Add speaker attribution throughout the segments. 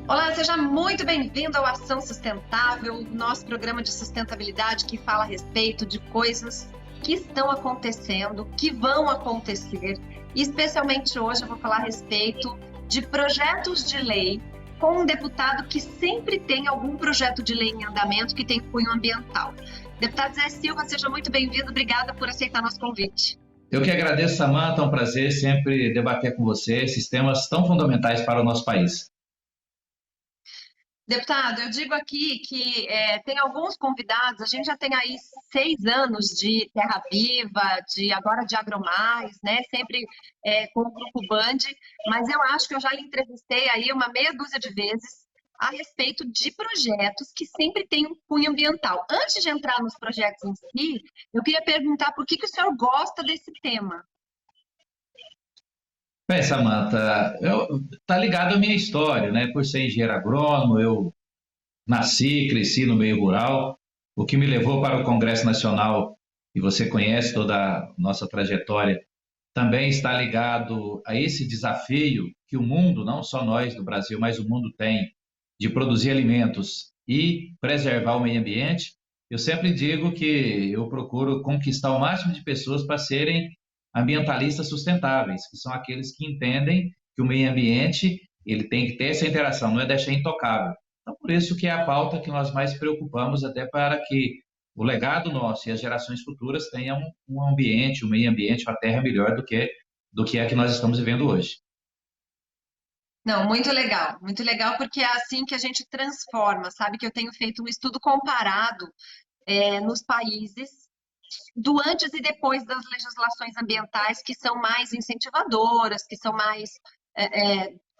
Speaker 1: Olá, seja muito bem-vindo ao Ação Sustentável, nosso programa de sustentabilidade que fala a respeito de coisas que estão acontecendo, que vão acontecer. E especialmente hoje eu vou falar a respeito de projetos de lei com um deputado que sempre tem algum projeto de lei em andamento que tem cunho ambiental. Deputado Zé Silva, seja muito bem-vindo, obrigada por aceitar nosso convite.
Speaker 2: Eu que agradeço, Samanta, é um prazer sempre debater com você esses temas tão fundamentais para o nosso país.
Speaker 1: Deputado, eu digo aqui que tem alguns convidados, a gente já tem aí 6 anos de Terra Viva, agora de AgroMais, né? Sempre com o Grupo Band, mas eu acho que eu já lhe entrevistei aí uma meia dúzia de vezes a respeito de projetos que sempre têm um cunho ambiental. Antes de entrar nos projetos em si, eu queria perguntar por que o senhor gosta desse tema?
Speaker 2: Bem, Samanta, tá ligado à minha história, né? Por ser engenheiro agrônomo, eu nasci, cresci no meio rural, o que me levou para o Congresso Nacional, e você conhece toda a nossa trajetória, também está ligado a esse desafio que o mundo, não só nós do Brasil, mas o mundo tem, de produzir alimentos e preservar o meio ambiente. Eu sempre digo que eu procuro conquistar o máximo de pessoas para serem ambientalistas sustentáveis, que são aqueles que entendem que o meio ambiente ele tem que ter essa interação, não é deixar intocável. Então, por isso que é a pauta que nós mais preocupamos, até para que o legado nosso e as gerações futuras tenham um ambiente, um meio ambiente, uma terra melhor do que a que nós estamos vivendo hoje.
Speaker 1: Não, muito legal, porque é assim que a gente transforma, sabe? Que eu tenho feito um estudo comparado nos países do antes e depois das legislações ambientais que são mais incentivadoras, que são mais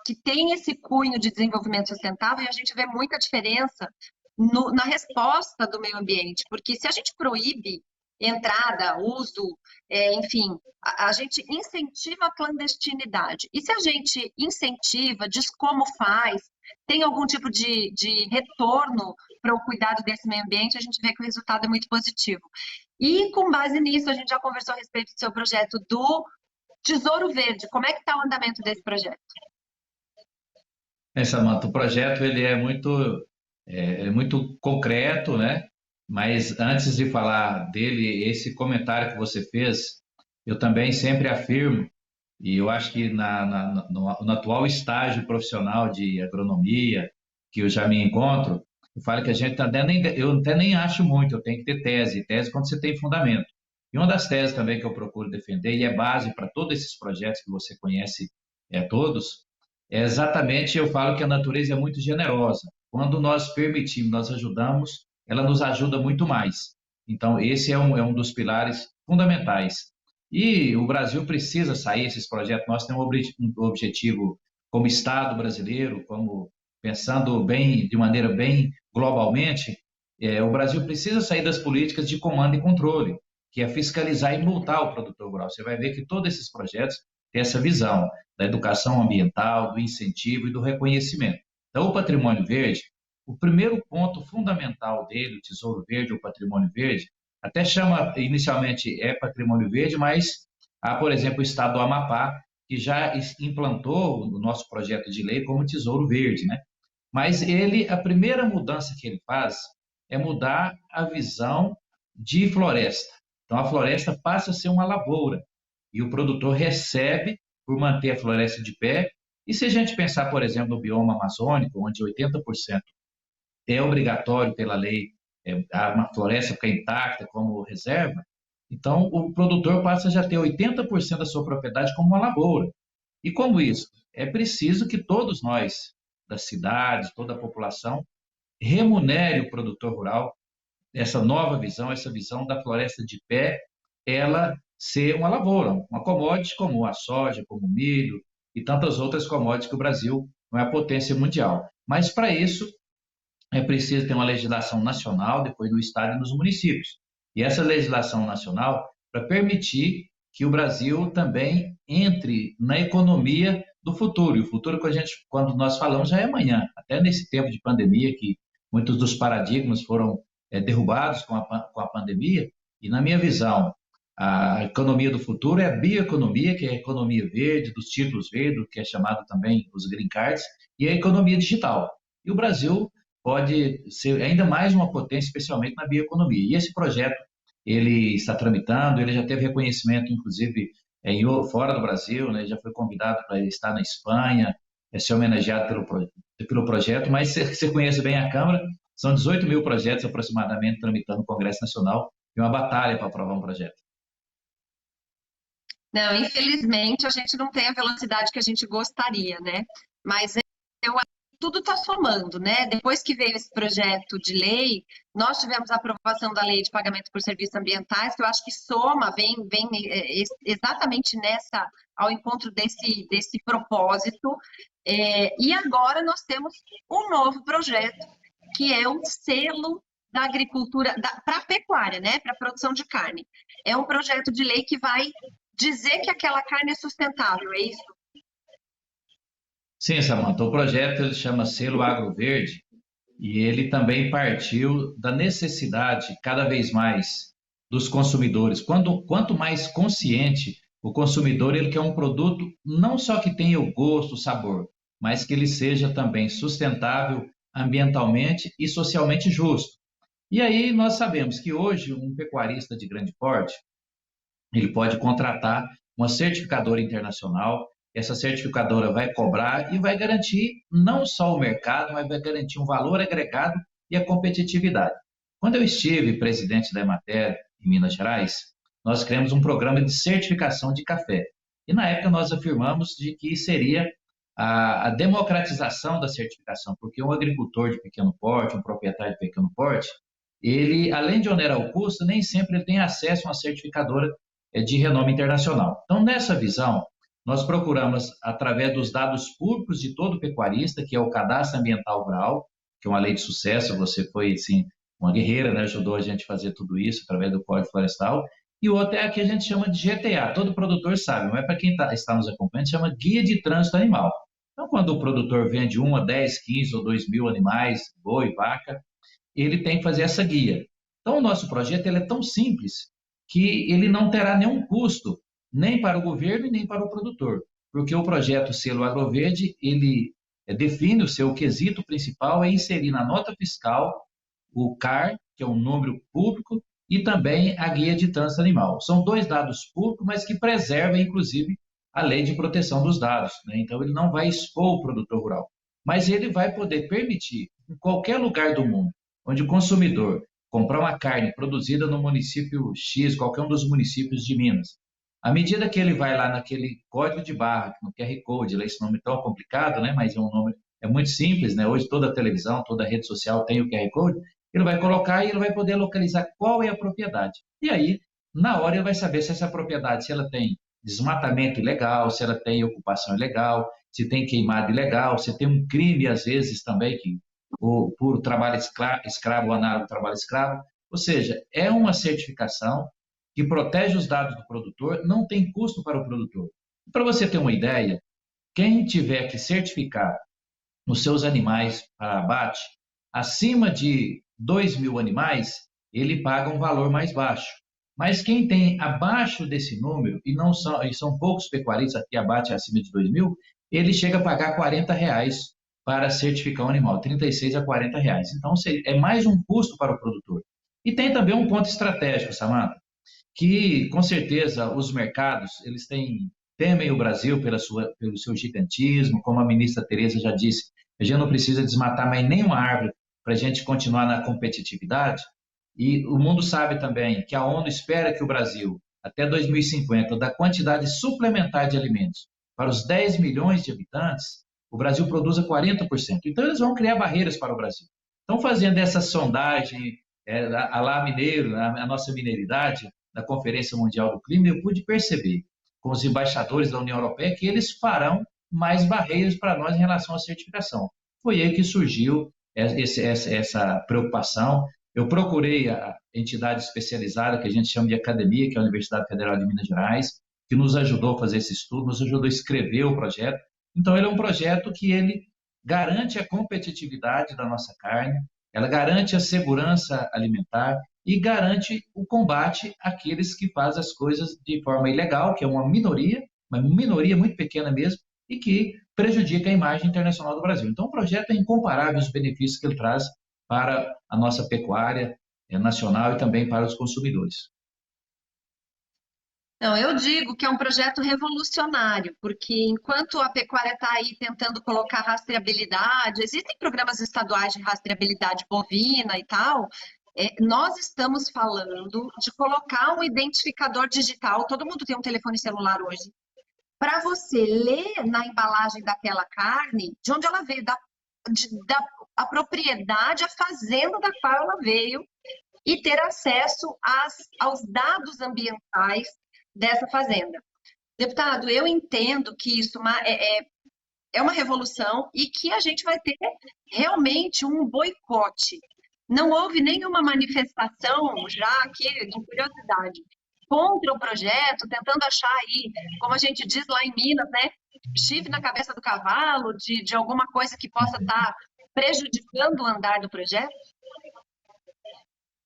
Speaker 1: que têm esse cunho de desenvolvimento sustentável, e a gente vê muita diferença na resposta do meio ambiente, porque se a gente proíbe entrada, uso, enfim, a gente incentiva a clandestinidade. E se a gente incentiva, diz como faz, tem algum tipo de retorno para o cuidado desse meio ambiente, a gente vê que o resultado é muito positivo. E com base nisso, a gente já conversou a respeito do seu projeto do Tesouro Verde. Como é que está o andamento desse projeto?
Speaker 2: Samanta, o projeto ele é muito concreto, né? Mas antes de falar dele, esse comentário que você fez, eu também sempre afirmo, e eu acho que no atual estágio profissional de agronomia, que eu já me encontro, eu falo que a gente eu até nem acho muito, eu tenho que ter tese quando você tem fundamento. E uma das teses também que eu procuro defender, e é base para todos esses projetos que você conhece todos, é exatamente, eu falo que a natureza é muito generosa. Quando nós permitimos, nós ajudamos, ela nos ajuda muito mais. Então, esse é um dos pilares fundamentais. E o Brasil precisa sair esses projetos. Nós temos um objetivo como Estado brasileiro, como pensando bem, de maneira bem globalmente, o Brasil precisa sair das políticas de comando e controle, que é fiscalizar e multar o produtor rural. Você vai ver que todos esses projetos têm essa visão da educação ambiental, do incentivo e do reconhecimento. Então, o patrimônio verde, o primeiro ponto fundamental dele, o Tesouro Verde, o patrimônio verde, até chama inicialmente patrimônio verde, mas há, por exemplo, o estado do Amapá, que já implantou o nosso projeto de lei como Tesouro Verde, né? Mas a primeira mudança que ele faz é mudar a visão de floresta. Então, a floresta passa a ser uma lavoura e o produtor recebe por manter a floresta de pé. E se a gente pensar, por exemplo, no bioma amazônico, onde 80% é obrigatório pela lei uma floresta ficar intacta como reserva, então o produtor passa a já ter 80% da sua propriedade como uma lavoura. E como isso? É preciso que todos nós, das cidades, toda a população, remunere o produtor rural, essa nova visão, essa visão da floresta de pé, ela ser uma lavoura, uma commodity como a soja, como o milho e tantas outras commodities que o Brasil não é a potência mundial. Mas para isso é preciso ter uma legislação nacional, depois no estado e nos municípios. E essa legislação nacional para permitir que o Brasil também entre na economia do futuro. E o futuro que quando nós falamos, já é amanhã. Até nesse tempo de pandemia, que muitos dos paradigmas foram derrubados com a pandemia, E na minha visão, a economia do futuro é a bioeconomia, que é a economia verde, dos títulos verdes, que é chamado também os green cards, e a economia digital. E o Brasil pode ser ainda mais uma potência, especialmente na bioeconomia. E esse projeto, ele está tramitando, ele já teve reconhecimento, inclusive, fora do Brasil, né? Já foi convidado para estar na Espanha, ser homenageado pelo projeto, mas você conhece bem a Câmara, são 18 mil projetos aproximadamente tramitando no Congresso Nacional e uma batalha para aprovar um projeto.
Speaker 1: Não, infelizmente a gente não tem a velocidade que a gente gostaria, né? Mas eu acho que tudo está somando, né? Depois que veio esse projeto de lei, nós tivemos a aprovação da lei de pagamento por serviços ambientais, que eu acho que soma, vem exatamente ao encontro desse propósito. E agora nós temos um novo projeto, que é o selo da agricultura para a pecuária, né? Para a produção de carne. É um projeto de lei que vai dizer que aquela carne é sustentável, é isso?
Speaker 2: Sim, Samanta, o projeto ele chama Selo Agro Verde e ele também partiu da necessidade cada vez mais dos consumidores. Quanto mais consciente o consumidor, ele quer um produto não só que tenha o gosto, o sabor, mas que ele seja também sustentável ambientalmente e socialmente justo. E aí nós sabemos que hoje um pecuarista de grande porte, ele pode contratar uma certificadora internacional. Essa certificadora vai cobrar e vai garantir não só o mercado, mas vai garantir um valor agregado e a competitividade. Quando eu estive presidente da Emater em Minas Gerais, nós criamos um programa de certificação de café. E na época nós afirmamos de que seria a democratização da certificação, porque um agricultor de pequeno porte, um proprietário de pequeno porte, ele, além de onerar o custo, nem sempre ele tem acesso a uma certificadora de renome internacional. Então, nessa visão, nós procuramos, através dos dados públicos de todo pecuarista, que é o Cadastro Ambiental Rural, que é uma lei de sucesso, você foi, assim, uma guerreira, né? Ajudou a gente a fazer tudo isso através do Código Florestal, e o outro é a que a gente chama de GTA, todo produtor sabe, mas para quem está nos acompanhando, chama Guia de Trânsito Animal. Então, quando o produtor vende 1 a 10, 15 ou 2 mil animais, boi, vaca, ele tem que fazer essa guia. Então, o nosso projeto ele é tão simples que ele não terá nenhum custo, nem para o governo e nem para o produtor, porque o projeto Selo Agroverde, ele define o seu quesito principal é inserir na nota fiscal o CAR, que é um número público, e também a guia de trânsito animal. São dois dados públicos, mas que preservam, inclusive, a lei de proteção dos dados, né? Então, ele não vai expor o produtor rural, mas ele vai poder permitir, em qualquer lugar do mundo, onde o consumidor comprar uma carne produzida no município X, qualquer um dos municípios de Minas, à medida que ele vai lá naquele código de barra, no QR Code, lá esse nome tão complicado, né? Mas é um nome muito simples, né? Hoje toda a televisão, toda a rede social tem o QR Code, ele vai colocar e ele vai poder localizar qual é a propriedade. E aí, na hora, ele vai saber se essa propriedade, se ela tem desmatamento ilegal, se ela tem ocupação ilegal, se tem queimado ilegal, se tem um crime, às vezes, também, que por trabalho escravo ou análogo ao trabalho escravo. Ou seja, é uma certificação que protege os dados do produtor, não tem custo para o produtor. Para você ter uma ideia, quem tiver que certificar os seus animais para abate, acima de 2 mil animais, ele paga um valor mais baixo. Mas quem tem abaixo desse número, e são poucos pecuaristas que abate acima de 2 mil, ele chega a pagar R$ 40 para certificar um animal, 36 a R$ 40. Então, é mais um custo para o produtor. E tem também um ponto estratégico, Samantha, que com certeza os mercados eles temem o Brasil pelo seu gigantismo, como a ministra Tereza já disse, a gente não precisa desmatar mais nenhuma árvore para a gente continuar na competitividade. E o mundo sabe também que a ONU espera que o Brasil, até 2050, da quantidade suplementar de alimentos para os 10 milhões de habitantes, o Brasil produza 40%. Então, eles vão criar barreiras para o Brasil. Estão fazendo essa sondagem, a lá mineiro, a nossa mineiridade, da Conferência Mundial do Clima, eu pude perceber com os embaixadores da União Europeia que eles farão mais barreiras para nós em relação à certificação. Foi aí que surgiu essa preocupação. Eu procurei a entidade especializada, que a gente chama de academia, que é a Universidade Federal de Minas Gerais, que nos ajudou a fazer esse estudo, nos ajudou a escrever o projeto. Então, ele é um projeto que ele garante a competitividade da nossa carne, ela garante a segurança alimentar e garante o combate àqueles que fazem as coisas de forma ilegal, que é uma minoria muito pequena mesmo, e que prejudica a imagem internacional do Brasil. Então, o projeto é incomparável os benefícios que ele traz para a nossa pecuária nacional e também para os consumidores.
Speaker 1: Não, eu digo que é um projeto revolucionário, porque enquanto a pecuária está aí tentando colocar rastreabilidade, existem programas estaduais de rastreabilidade bovina e tal, nós estamos falando de colocar um identificador digital, todo mundo tem um telefone celular hoje, para você ler na embalagem daquela carne de onde ela veio, a propriedade, a fazenda da qual ela veio, e ter acesso aos dados ambientais dessa fazenda. Deputado, eu entendo que isso é uma revolução e que a gente vai ter realmente um boicote. Não houve nenhuma manifestação já aqui, de curiosidade, contra o projeto, tentando achar aí, como a gente diz lá em Minas, né, chifre na cabeça do cavalo, de alguma coisa que possa estar prejudicando o andar do projeto?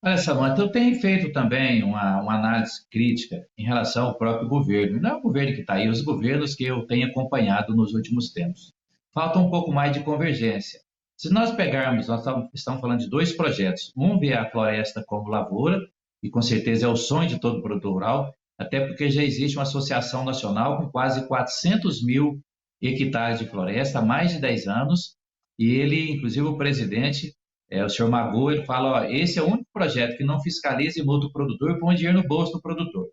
Speaker 2: Olha, Samanta, eu tenho feito também uma análise crítica em relação ao próprio governo. Não é o governo que está aí, os governos que eu tenho acompanhado nos últimos tempos. Falta um pouco mais de convergência. Se nós pegarmos, nós estamos falando de dois projetos. Um vê a floresta como lavoura, e com certeza é o sonho de todo produtor rural, até porque já existe uma associação nacional com quase 400 mil hectares de floresta há mais de 10 anos, e ele, inclusive o presidente, o senhor Magu, ele fala, ó, esse é o único projeto que não fiscaliza e multa o produtor e põe dinheiro no bolso do produtor.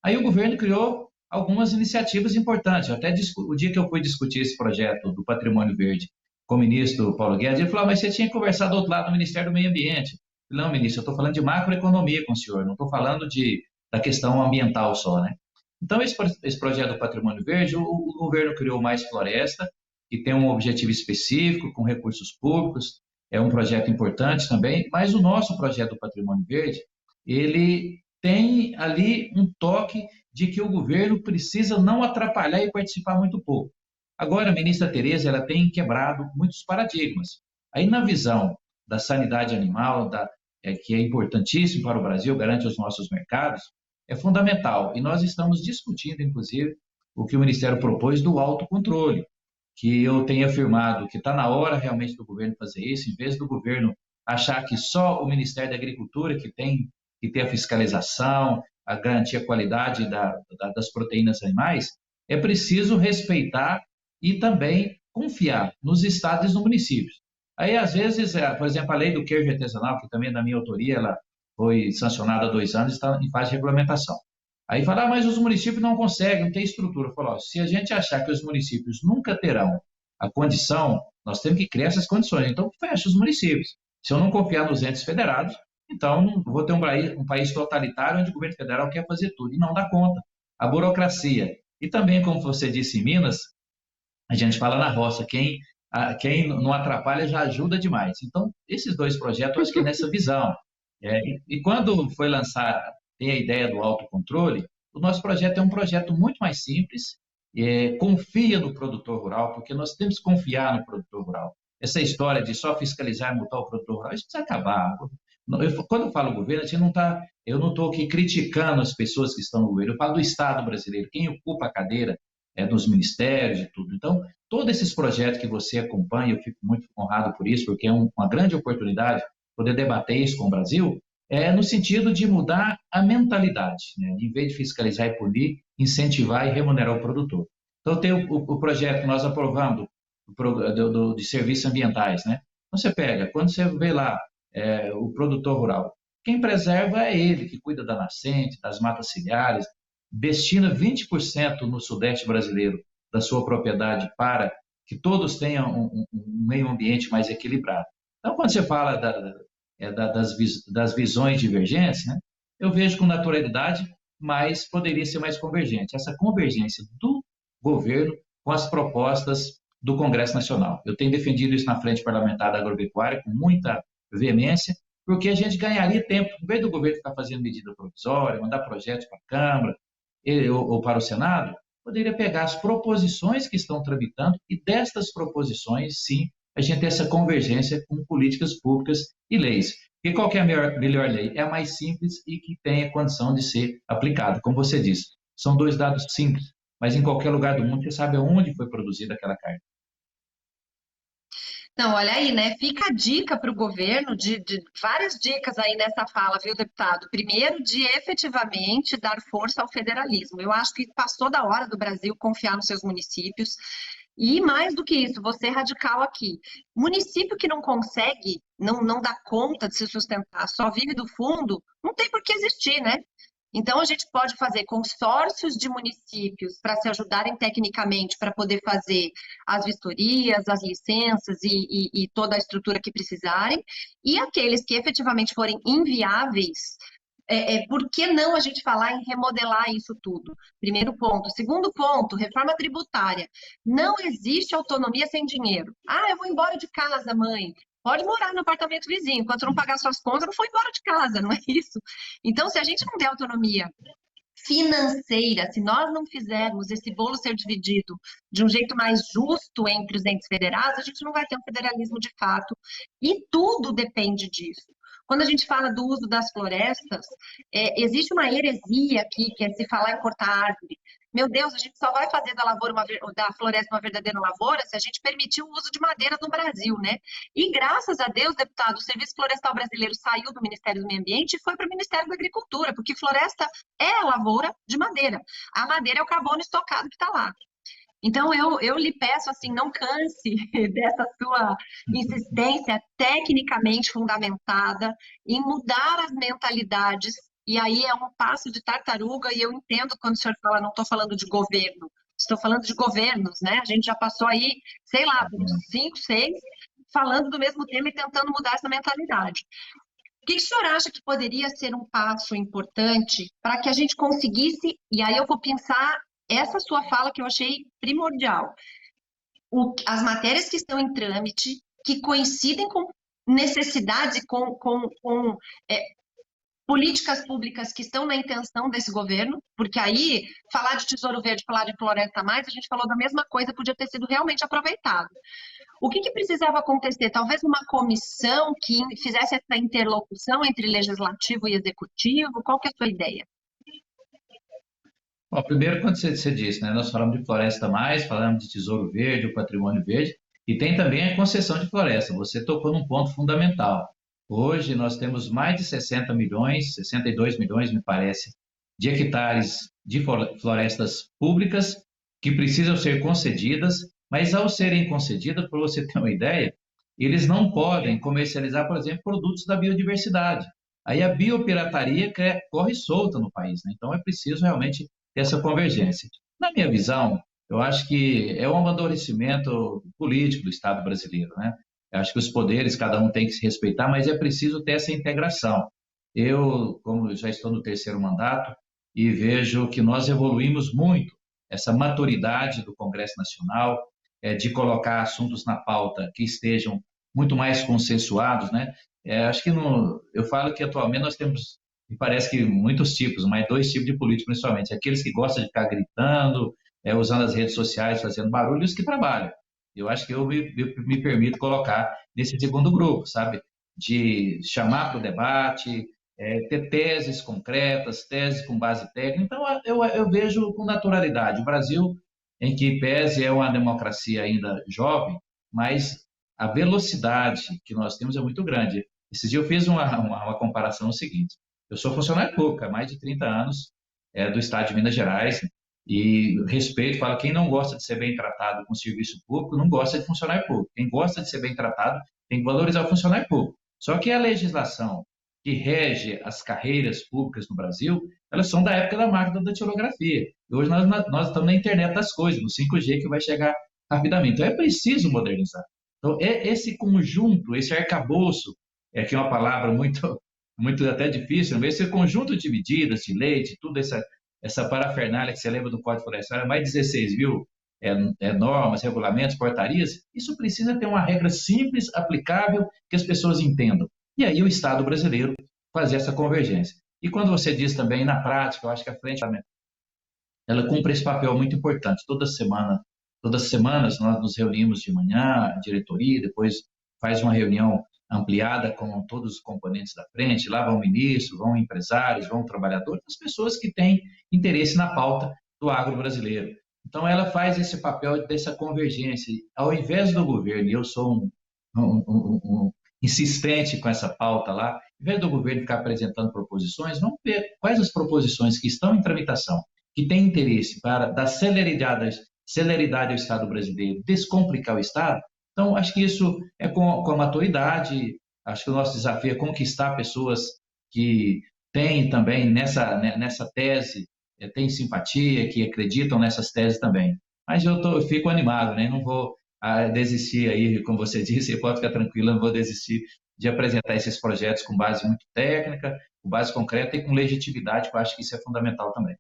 Speaker 2: Aí o governo criou algumas iniciativas importantes. Até o dia que eu fui discutir esse projeto do Patrimônio Verde com o ministro Paulo Guedes, ele falou, mas você tinha que conversar do outro lado do Ministério do Meio Ambiente. Eu falei, não, ministro, eu estou falando de macroeconomia com o senhor, não estou falando da questão ambiental só, né? Então, esse projeto do Patrimônio Verde, o governo criou mais floresta, que tem um objetivo específico, com recursos públicos, é um projeto importante também, mas o nosso projeto do Patrimônio Verde, ele tem ali um toque de que o governo precisa não atrapalhar e participar muito pouco. Agora, a ministra Tereza, ela tem quebrado muitos paradigmas. Aí, na visão da sanidade animal, que é importantíssimo para o Brasil, garante os nossos mercados, é fundamental. E nós estamos discutindo, inclusive, o que o Ministério propôs do autocontrole, que eu tenho afirmado que está na hora realmente do governo fazer isso, em vez do governo achar que só o Ministério da Agricultura que tem que ter a fiscalização, a garantir a qualidade das proteínas animais, é preciso respeitar e também confiar nos estados e nos municípios. Aí, às vezes, por exemplo, a lei do queijo artesanal, que também é da minha autoria, ela foi sancionada há 2 anos, está em fase de regulamentação. Aí fala, mas os municípios não conseguem, não tem estrutura. Falo, se a gente achar que os municípios nunca terão a condição, nós temos que criar essas condições. Então, fecha os municípios. Se eu não confiar nos entes federados, então não vou ter um país totalitário onde o governo federal quer fazer tudo e não dá conta. A burocracia. E também, como você disse em Minas, a gente fala na roça, quem não atrapalha já ajuda demais. Então, esses dois projetos, eu acho que é nessa visão. E quando foi lançar tem a ideia do autocontrole, o nosso projeto é um projeto muito mais simples, confia no produtor rural, porque nós temos que confiar no produtor rural. Essa história de só fiscalizar e multar o produtor rural, isso precisa acabar. Quando eu falo governo, eu não estou aqui criticando as pessoas que estão no governo, eu falo do Estado brasileiro, quem ocupa a cadeira dos ministérios e tudo. Então, todos esses projetos que você acompanha, eu fico muito honrado por isso, porque é uma grande oportunidade poder debater isso com o Brasil, no sentido de mudar a mentalidade, né? Em vez de fiscalizar e punir, incentivar e remunerar o produtor. Então, tem o projeto que nós aprovamos de serviços ambientais, né? Então, você pega, quando você vê lá o produtor rural, quem preserva é ele, que cuida da nascente, das matas ciliares, destina 20% no Sudeste brasileiro da sua propriedade para que todos tenham um meio ambiente mais equilibrado. Então, quando você fala das visões divergentes, né, eu vejo com naturalidade, mas poderia ser mais convergente. Essa convergência do governo com as propostas do Congresso Nacional. Eu tenho defendido isso na Frente Parlamentar da Agropecuária com muita veemência, porque a gente ganharia tempo, em vez do governo ficar fazendo medida provisória, mandar projetos para a Câmara ou para o Senado, poderia pegar as proposições que estão tramitando e destas proposições, sim, a gente ter essa convergência com políticas públicas e leis. E qual que é a melhor lei? É a mais simples e que tenha condição de ser aplicada. Como você disse, são dois dados simples, mas em qualquer lugar do mundo você sabe onde foi produzida aquela carne.
Speaker 1: Não, olha aí, né? Fica a dica para o governo de várias dicas aí nessa fala, viu, deputado? Primeiro, de efetivamente dar força ao federalismo. Eu acho que passou da hora do Brasil confiar nos seus municípios. E mais do que isso, vou ser radical aqui. Município que não consegue, não dá conta de se sustentar, só vive do fundo, não tem por que existir, né? Então, a gente pode fazer consórcios de municípios para se ajudarem tecnicamente para poder fazer as vistorias, as licenças e toda a estrutura que precisarem, e aqueles que efetivamente forem inviáveis, por que não a gente falar em remodelar isso tudo? Primeiro ponto. Segundo ponto, reforma tributária. Não existe autonomia sem dinheiro. Ah, eu vou embora de casa, mãe. Pode morar no apartamento vizinho. Enquanto não pagar suas contas, não foi embora de casa, não é isso? Então, se a gente não der autonomia financeira, se nós não fizermos esse bolo ser dividido de um jeito mais justo entre os entes federados, a gente não vai ter um federalismo de fato. E tudo depende disso. Quando a gente fala do uso das florestas, existe uma heresia aqui, que é se falar em cortar árvore. Meu Deus, a gente só vai fazer da floresta uma verdadeira lavoura se a gente permitir o uso de madeira no Brasil, né? E graças a Deus, deputado, o Serviço Florestal Brasileiro saiu do Ministério do Meio Ambiente e foi para o Ministério da Agricultura, porque floresta é a lavoura de madeira. A madeira é o carbono estocado que está lá. Então, eu lhe peço, assim, não canse dessa sua insistência tecnicamente fundamentada em mudar as mentalidades, e aí é um passo de tartaruga, e eu entendo quando o senhor fala, não estou falando de governo, estou falando de governos, né? A gente já passou aí, sei lá, por uns 5, 6, falando do mesmo tema e tentando mudar essa mentalidade. O que o senhor acha que poderia ser um passo importante para que a gente conseguisse, e aí eu vou pensar essa sua fala que eu achei primordial, as matérias que estão em trâmite, que coincidem com necessidades e com políticas públicas que estão na intenção desse governo, porque aí falar de Tesouro Verde, falar de Floresta Mais, a gente falou da mesma coisa, podia ter sido realmente aproveitado. O que precisava acontecer? Talvez uma comissão que fizesse essa interlocução entre legislativo e executivo? Qual que é a sua ideia?
Speaker 2: Bom, primeiro, quando você disse, né, nós falamos de Floresta Mais, falamos de Tesouro Verde, o Patrimônio Verde, e tem também a concessão de floresta. Você tocou num ponto fundamental. Hoje nós temos mais de 60 milhões, 62 milhões, me parece, de hectares de florestas públicas que precisam ser concedidas, mas ao serem concedidas, para você ter uma ideia, eles não podem comercializar, por exemplo, produtos da biodiversidade. Aí a biopirataria corre solta no país, né? Então é preciso realmente ter essa convergência. Na minha visão, eu acho que é um amadurecimento político do Estado brasileiro, né? Eu acho que os poderes, cada um tem que se respeitar, mas é preciso ter essa integração. Eu, como já estou no terceiro mandato, e vejo que nós evoluímos muito essa maturidade do Congresso Nacional, de colocar assuntos na pauta que estejam muito mais consensuados, né? Acho que eu falo que atualmente nós temos, me parece que muitos tipos, mas dois tipos de políticos principalmente, aqueles que gostam de ficar gritando, usando as redes sociais, fazendo barulho, e os que trabalham. Eu acho que eu me permito colocar nesse segundo grupo, sabe? De chamar para o debate, ter teses concretas, teses com base técnica. Então, eu vejo com naturalidade. O Brasil, em que pese é uma democracia ainda jovem, mas a velocidade que nós temos é muito grande. Esses dias eu fiz uma comparação no seguinte: eu sou funcionário público há mais de 30 anos, do estado de Minas Gerais, e respeito, falo, quem não gosta de ser bem tratado com serviço público, não gosta de funcionário público. Quem gosta de ser bem tratado tem que valorizar o funcionário público. Só que a legislação que rege as carreiras públicas no Brasil, elas são da época da máquina da datilografia. E hoje nós estamos na internet das coisas, no 5G que vai chegar rapidamente. Então é preciso modernizar. Então, esse conjunto, esse arcabouço, que é uma palavra muito até difícil, mas esse conjunto de medidas, de lei, de tudo essa parafernália que você lembra do Código Florestal, mais de 16 mil normas, regulamentos, portarias, isso precisa ter uma regra simples, aplicável, que as pessoas entendam. E aí o Estado brasileiro fazer essa convergência. E quando você diz também, na prática, eu acho que a frente ela cumpre esse papel muito importante. Todas as semanas nós nos reunimos de manhã, a diretoria, depois faz uma reunião ampliada com todos os componentes da frente. Lá vão ministros, vão empresários, vão trabalhadores, as pessoas que têm interesse na pauta do agro brasileiro. Então, ela faz esse papel dessa convergência. Ao invés do governo, e eu sou um insistente com essa pauta lá, ao invés do governo ficar apresentando proposições, vamos ver quais as proposições que estão em tramitação, que têm interesse para dar celeridade ao Estado brasileiro, descomplicar o Estado. Então, acho que isso é com a maturidade, acho que o nosso desafio é conquistar pessoas que têm também nessa tese, têm simpatia, que acreditam nessas teses também. Mas eu fico animado, né? Não vou desistir aí, como você disse, você pode ficar tranquilo, não vou desistir de apresentar esses projetos com base muito técnica, com base concreta e com legitimidade, que eu acho que isso é fundamental também.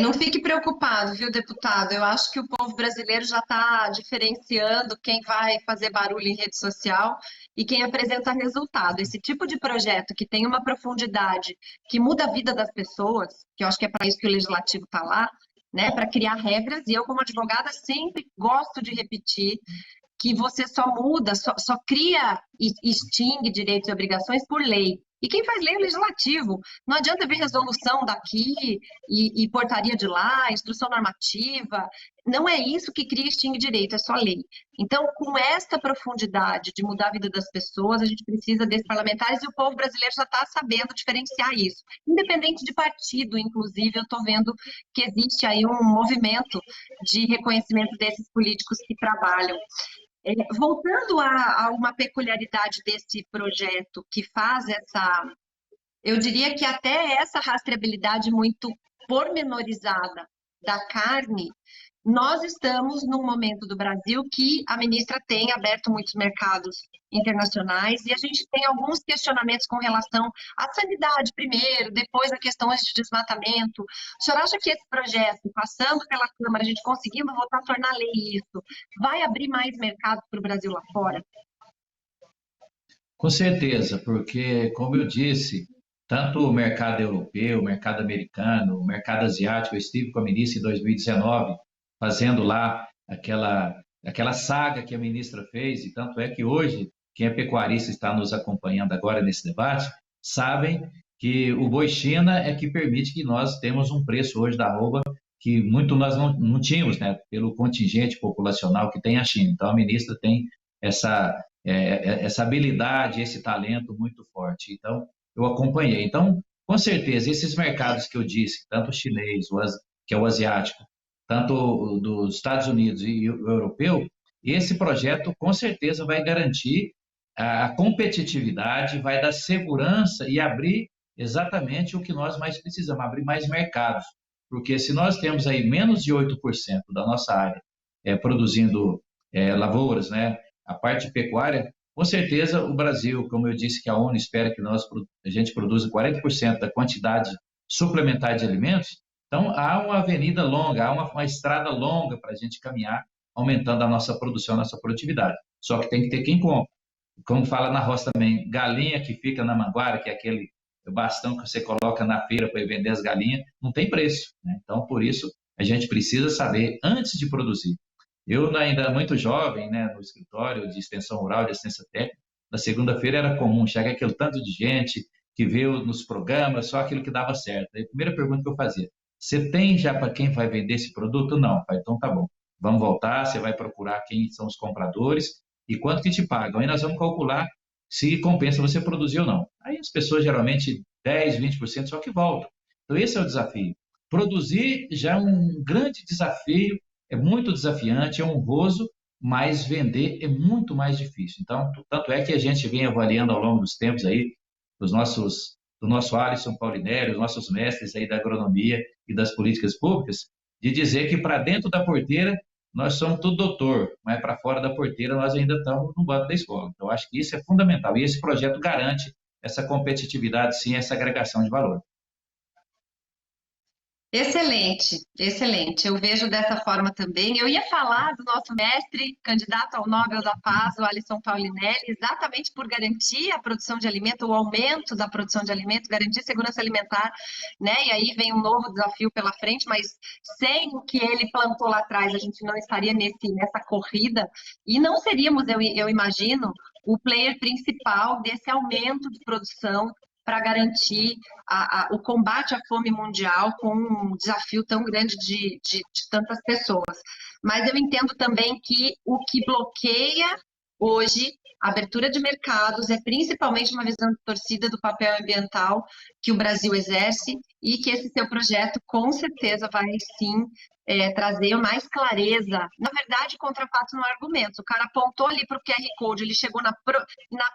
Speaker 1: Não fique preocupado, viu, deputado? Eu acho que o povo brasileiro já está diferenciando quem vai fazer barulho em rede social e quem apresenta resultado. Esse tipo de projeto que tem uma profundidade, que muda a vida das pessoas, que eu acho que é para isso que o legislativo está lá, né, para criar regras, e eu, como advogada, sempre gosto de repetir que você só muda, só cria e extingue direitos e obrigações por lei. E quem faz lei é o legislativo. Não adianta vir resolução daqui e portaria de lá, instrução normativa. Não é isso que cria e extingue direito, é só lei. Então, com esta profundidade de mudar a vida das pessoas, a gente precisa desses parlamentares e o povo brasileiro já está sabendo diferenciar isso. Independente de partido, inclusive, eu estou vendo que existe aí um movimento de reconhecimento desses políticos que trabalham. Voltando a uma peculiaridade desse projeto que faz eu diria que até essa rastreabilidade muito pormenorizada da carne, nós estamos num momento do Brasil que a ministra tem aberto muitos mercados internacionais e a gente tem alguns questionamentos com relação à sanidade primeiro, depois a questões de desmatamento. O senhor acha que esse projeto, passando pela Câmara, a gente conseguindo voltar a tornar lei isso, vai abrir mais mercados para o Brasil lá fora?
Speaker 2: Com certeza, porque, como eu disse, tanto o mercado europeu, o mercado americano, o mercado asiático, eu estive com a ministra em 2019, fazendo lá aquela saga que a ministra fez, e tanto é que hoje, quem é pecuarista está nos acompanhando agora nesse debate, sabem que o boi China é que permite que nós temos um preço hoje da arroba que muito nós não tínhamos, né, pelo contingente populacional que tem a China. Então, a ministra tem essa habilidade, esse talento muito forte. Então, eu acompanhei. Então, com certeza, esses mercados que eu disse, tanto o chinês, que é o asiático, tanto dos Estados Unidos e o europeu, esse projeto com certeza vai garantir a competitividade, vai dar segurança e abrir exatamente o que nós mais precisamos, abrir mais mercados. Porque se nós temos aí menos de 8% da nossa área produzindo lavouras, né, a parte pecuária, com certeza o Brasil, como eu disse que a ONU espera que a gente produza 40% da quantidade suplementar de alimentos, então há uma avenida longa, há uma estrada longa para a gente caminhar, aumentando a nossa produção, a nossa produtividade. Só que tem que ter quem compra. Como fala na roça também, galinha que fica na manguara, que é aquele bastão que você coloca na feira para vender as galinhas, não tem preço, né? Então, por isso, a gente precisa saber antes de produzir. Eu ainda muito jovem, né, no escritório de extensão rural, de assistência técnica, na segunda-feira era comum chegar aquele tanto de gente que veio nos programas, só aquilo que dava certo. Aí a primeira pergunta que eu fazia, você tem já para quem vai vender esse produto? Não, pai, então tá bom. Vamos voltar, você vai procurar quem são os compradores e quanto que te pagam. Aí nós vamos calcular se compensa você produzir ou não. Aí as pessoas geralmente 10, 20% só que voltam. Então esse é o desafio. Produzir já é um grande desafio, é muito desafiante, é honroso, mas vender é muito mais difícil. Então, tanto é que a gente vem avaliando ao longo dos tempos aí, do nosso Alisson Paulinério, os nossos mestres aí da agronomia e das políticas públicas, de dizer que para dentro da porteira nós somos tudo doutor, mas para fora da porteira nós ainda estamos no banco da escola. Então, acho que isso é fundamental. E esse projeto garante essa competitividade, sim, essa agregação de valor.
Speaker 1: Excelente, excelente. Eu vejo dessa forma também. Eu ia falar do nosso mestre, candidato ao Nobel da Paz, o Alisson Paulinelli, exatamente por garantir a produção de alimento, o aumento da produção de alimento, garantir segurança alimentar, né? E aí vem um novo desafio pela frente, mas sem o que ele plantou lá atrás, a gente não estaria nessa corrida e não seríamos, eu imagino, o player principal desse aumento de produção para garantir o combate à fome mundial com um desafio tão grande de tantas pessoas. Mas eu entendo também que o que bloqueia hoje a abertura de mercados é principalmente uma visão distorcida do papel ambiental que o Brasil exerce e que esse seu projeto com certeza vai sim trazer mais clareza. Na verdade, contra fatos não argumentos. O cara apontou ali para o QR Code, ele chegou na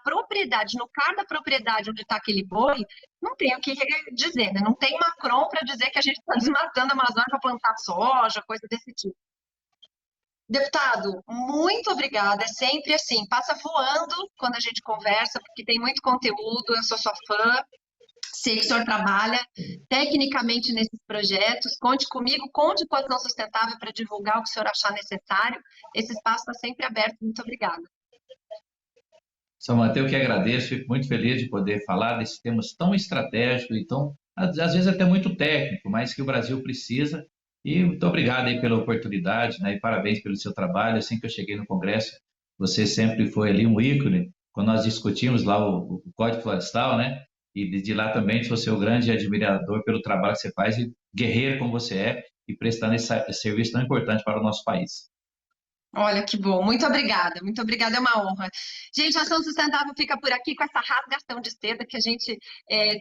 Speaker 1: propriedade, no CAR da propriedade onde está aquele boi, não tem o que dizer, né? Não tem Macron para dizer que a gente está desmatando a Amazônia para plantar soja, coisa desse tipo. Deputado, muito obrigada. É sempre assim, passa voando quando a gente conversa, porque tem muito conteúdo, eu sou sua fã. Sei que o senhor trabalha tecnicamente nesses projetos. Conte comigo, conte com a Ação Sustentável para divulgar o que o senhor achar necessário. Esse espaço está sempre aberto. Muito obrigada.
Speaker 2: São Mateus, que agradeço, fico muito feliz de poder falar desses temas tão estratégicos e tão, às vezes até muito técnico, mas que o Brasil precisa. E muito obrigado aí pela oportunidade, né? E parabéns pelo seu trabalho. Assim que eu cheguei no Congresso, você sempre foi ali um ícone, quando nós discutimos lá o Código Florestal, né? E de lá também sou seu grande admirador pelo trabalho que você faz e guerreiro como você é e prestando esse serviço tão importante para o nosso país.
Speaker 1: Olha que bom, muito obrigada, é uma honra. Gente, a Ação Sustentável fica por aqui com essa rasgação de seda que a gente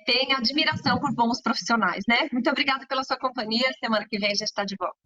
Speaker 1: tem admiração por bons profissionais, né? Muito obrigada pela sua companhia, semana que vem a gente está de volta.